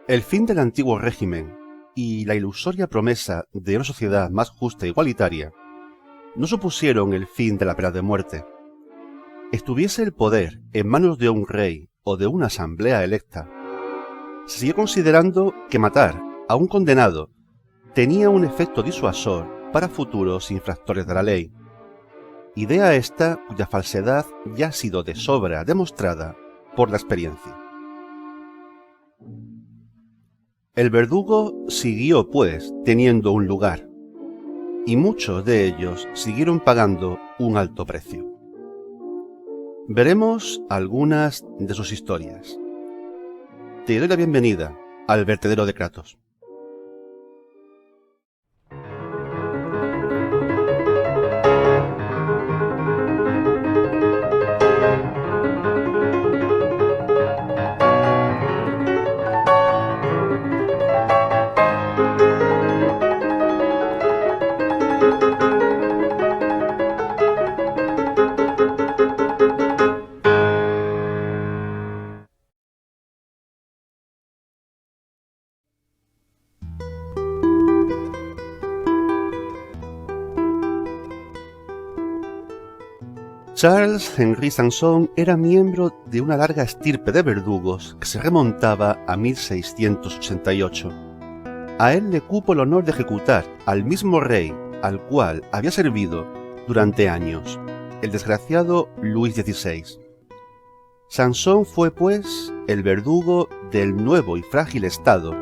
El fin del antiguo régimen y la ilusoria promesa de una sociedad más justa e igualitaria no supusieron el fin de la pena de muerte. Estuviese el poder en manos de un rey o de una asamblea electa, se siguió considerando que matar a un condenado tenía un efecto disuasor para futuros infractores de la ley, idea esta cuya falsedad ya ha sido de sobra demostrada por la experiencia. El verdugo siguió, pues, teniendo un lugar, y muchos de ellos siguieron pagando un alto precio. Veremos algunas de sus historias. Te doy la bienvenida al vertedero de Kratos. Charles Henry Sanson era miembro de una larga estirpe de verdugos que se remontaba a 1688. A él le cupo el honor de ejecutar al mismo rey al cual había servido durante años, el desgraciado Luis XVI. Sanson fue, pues, el verdugo del nuevo y frágil Estado,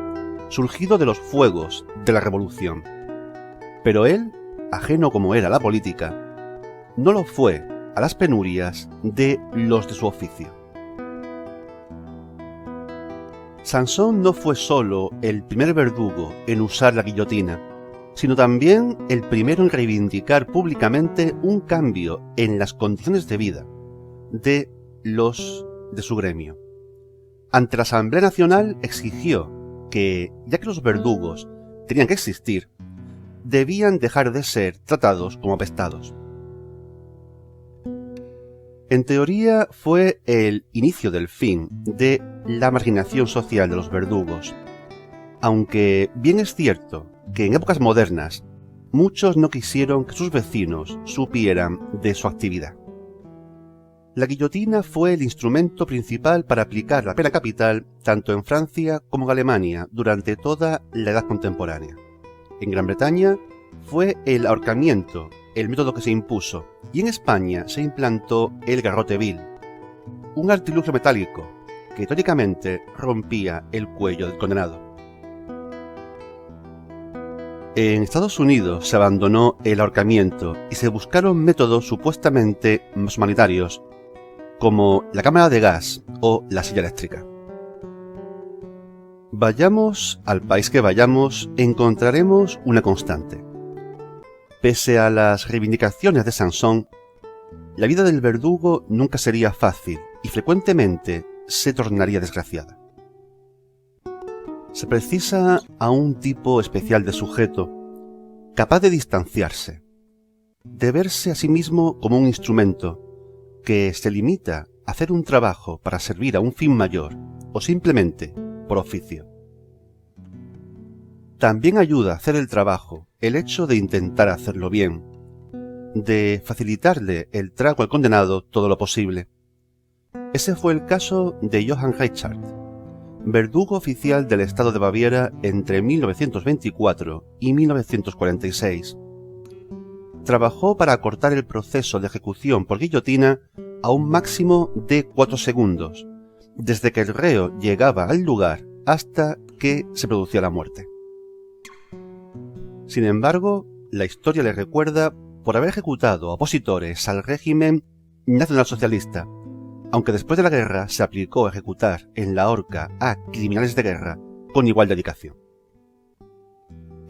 surgido de los fuegos de la Revolución. Pero él, ajeno como era a la política, no lo fue a las penurias de los de su oficio. Sanson no fue solo el primer verdugo en usar la guillotina, sino también el primero en reivindicar públicamente un cambio en las condiciones de vida de los de su gremio. Ante la Asamblea Nacional exigió que, ya que los verdugos tenían que existir, debían dejar de ser tratados como apestados. En teoría fue el inicio del fin de la marginación social de los verdugos, aunque bien es cierto que en épocas modernas muchos no quisieron que sus vecinos supieran de su actividad. La guillotina fue el instrumento principal para aplicar la pena capital tanto en Francia como en Alemania durante toda la Edad Contemporánea. En Gran Bretaña fue el ahorcamiento el método que se impuso, y en España se implantó el garrote vil, un artilugio metálico que teóricamente rompía el cuello del condenado. En Estados Unidos se abandonó el ahorcamiento y se buscaron métodos supuestamente más humanitarios, como la cámara de gas o la silla eléctrica. Vayamos al país que vayamos, encontraremos una constante. Pese a las reivindicaciones de Sanson, la vida del verdugo nunca sería fácil y frecuentemente se tornaría desgraciada. Se precisa a un tipo especial de sujeto, capaz de distanciarse, de verse a sí mismo como un instrumento que se limita a hacer un trabajo para servir a un fin mayor o simplemente por oficio. También ayuda a hacer el trabajo el hecho de intentar hacerlo bien, de facilitarle el trago al condenado todo lo posible. Ese fue el caso de Johann Reichard, verdugo oficial del Estado de Baviera entre 1924 y 1946. Trabajó para acortar el proceso de ejecución por guillotina a un máximo de 4 segundos, desde que el reo llegaba al lugar hasta que se producía la muerte. Sin embargo, la historia le recuerda por haber ejecutado a opositores al régimen nacionalsocialista, aunque después de la guerra se aplicó a ejecutar en la horca a criminales de guerra con igual dedicación.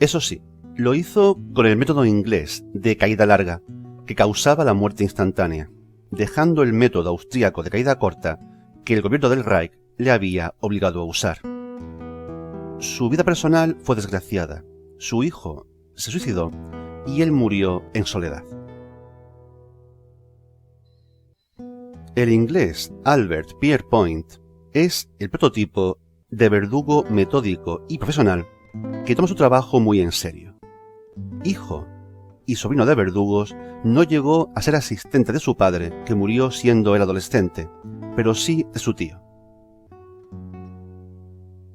Eso sí, lo hizo con el método inglés de caída larga, que causaba la muerte instantánea, dejando el método austríaco de caída corta que el gobierno del Reich le había obligado a usar. Su vida personal fue desgraciada. Su hijo se suicidó y él murió en soledad. El inglés Albert Pierpoint es el prototipo de verdugo metódico y profesional que toma su trabajo muy en serio. Hijo y sobrino de verdugos, no llegó a ser asistente de su padre, que murió siendo él adolescente, pero sí de su tío.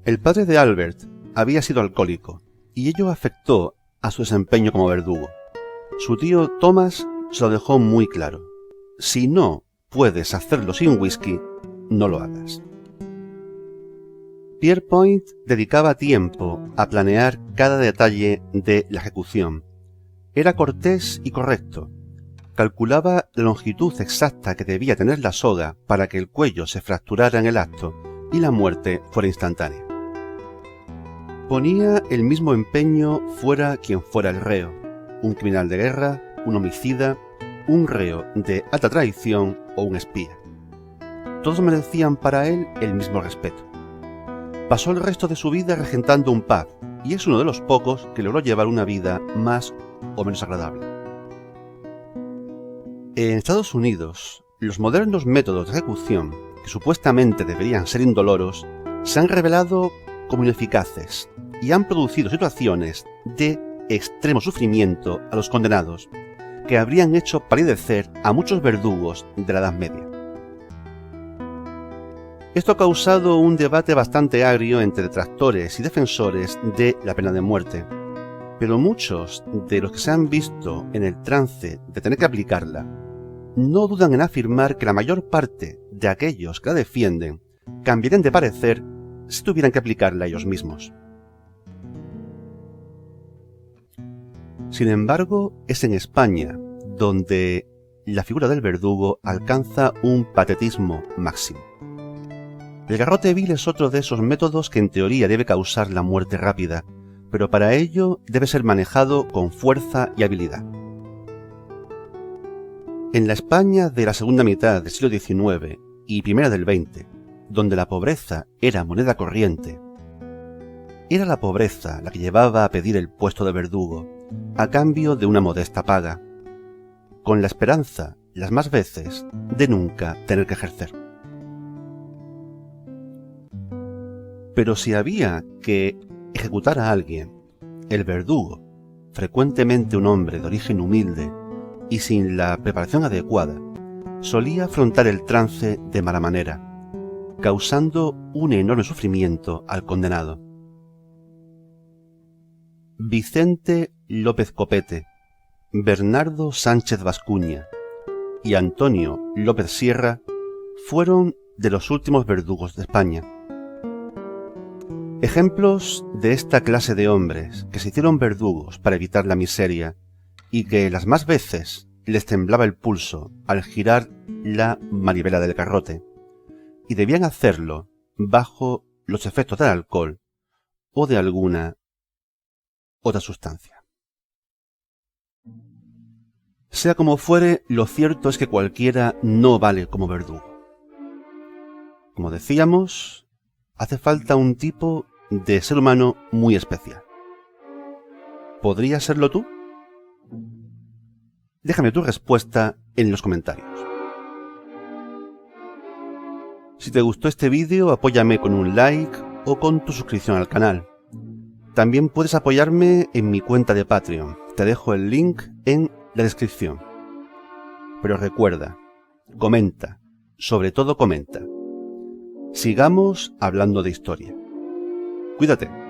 El padre de Albert había sido alcohólico, y ello afectó a su desempeño como verdugo. Su tío Thomas se lo dejó muy claro: si no puedes hacerlo sin whisky, no lo hagas. Pierpoint dedicaba tiempo a planear cada detalle de la ejecución. Era cortés y correcto. Calculaba la longitud exacta que debía tener la soga para que el cuello se fracturara en el acto y la muerte fuera instantánea. Ponía el mismo empeño fuera quien fuera el reo: un criminal de guerra, un homicida, un reo de alta traición o un espía. Todos merecían para él el mismo respeto. Pasó el resto de su vida regentando un pub, y es uno de los pocos que logró llevar una vida más o menos agradable. En Estados Unidos, los modernos métodos de ejecución, que supuestamente deberían ser indoloros, se han revelado como ineficaces y han producido situaciones de extremo sufrimiento a los condenados, que habrían hecho palidecer a muchos verdugos de la Edad Media. Esto ha causado un debate bastante agrio entre detractores y defensores de la pena de muerte, pero muchos de los que se han visto en el trance de tener que aplicarla no dudan en afirmar que la mayor parte de aquellos que la defienden cambiarían de parecer si tuvieran que aplicarla ellos mismos. Sin embargo, es en España donde la figura del verdugo alcanza un patetismo máximo. El garrote vil es otro de esos métodos que en teoría debe causar la muerte rápida, pero para ello debe ser manejado con fuerza y habilidad. En la España de la segunda mitad del siglo XIX y primera del XX, donde la pobreza era moneda corriente, era la pobreza la que llevaba a pedir el puesto de verdugo, a cambio de una modesta paga, con la esperanza, las más veces, de nunca tener que ejercer. Pero si había que ejecutar a alguien, el verdugo, frecuentemente un hombre de origen humilde y sin la preparación adecuada, solía afrontar el trance de mala manera, causando un enorme sufrimiento al condenado. Vicente López Copete, Bernardo Sánchez Bascuña y Antonio López Sierra fueron de los últimos verdugos de España. Ejemplos de esta clase de hombres que se hicieron verdugos para evitar la miseria y que las más veces les temblaba el pulso al girar la manivela del garrote, y debían hacerlo bajo los efectos del alcohol o de alguna otra sustancia. Sea como fuere, lo cierto es que cualquiera no vale como verdugo. Como decíamos, hace falta un tipo de ser humano muy especial. ¿Podrías serlo tú? Déjame tu respuesta en los comentarios. Si te gustó este vídeo, apóyame con un like o con tu suscripción al canal. También puedes apoyarme en mi cuenta de Patreon. Te dejo el link en la descripción. Pero recuerda, comenta, sobre todo comenta. Sigamos hablando de historia. Cuídate.